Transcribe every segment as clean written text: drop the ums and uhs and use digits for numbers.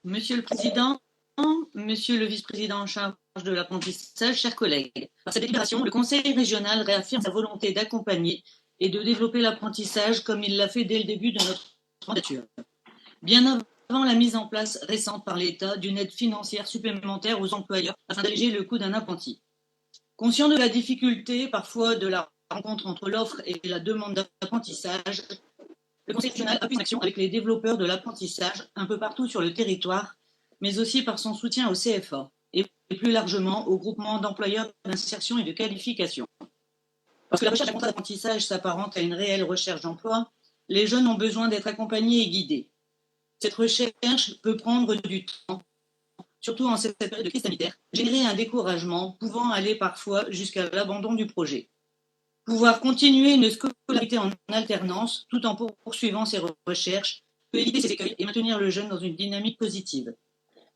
Monsieur le Président, Monsieur le Vice-président en charge de l'apprentissage, chers collègues, par cette délibération, le Conseil régional réaffirme sa volonté d'accompagner et de développer l'apprentissage comme il l'a fait dès le début de notre mandature. Bien avant la mise en place récente par l'État d'une aide financière supplémentaire aux employeurs afin d'alléger le coût d'un apprenti. Conscient de la difficulté parfois de la rencontre entre l'offre et la demande d'apprentissage, le Conseil régional appuie son action avec les développeurs de l'apprentissage un peu partout sur le territoire, mais aussi par son soutien au CFA et plus largement au groupement d'employeurs d'insertion et de qualification. Parce que la recherche d'un contrat d'apprentissage s'apparente à une réelle recherche d'emploi, les jeunes ont besoin d'être accompagnés et guidés. Cette recherche peut prendre du temps, surtout en cette période de crise sanitaire, générer un découragement pouvant aller parfois jusqu'à l'abandon du projet. Pouvoir continuer une scolarité en alternance tout en poursuivant ses recherches peut éviter ces écueils et maintenir le jeune dans une dynamique positive.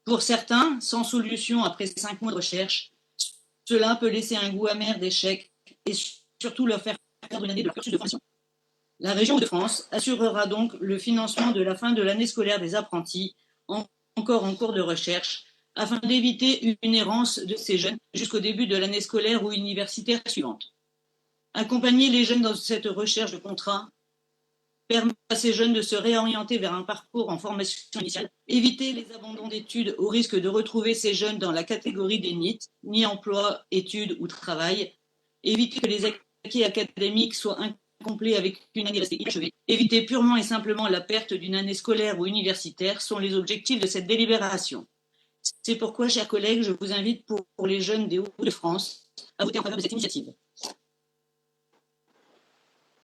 Pour certains, sans solution après 5 mois de recherche, cela peut laisser un goût amer d'échec et surtout leur faire perdre une année de leur cursus de formation. La région Hauts-de-France assurera donc le financement de la fin de l'année scolaire des apprentis encore en cours de recherche afin d'éviter une errance de ces jeunes jusqu'au début de l'année scolaire ou universitaire suivante. Accompagner les jeunes dans cette recherche de contrat permet à ces jeunes de se réorienter vers un parcours en formation initiale, éviter les abandons d'études au risque de retrouver ces jeunes dans la catégorie des NEET, ni emploi, études ou travail, éviter que les acquis académiques soient incomplets avec une année restée inachevée, éviter purement et simplement la perte d'une année scolaire ou universitaire sont les objectifs de cette délibération. C'est pourquoi, chers collègues, je vous invite pour les jeunes des Hauts-de-France à voter en faveur de cette initiative.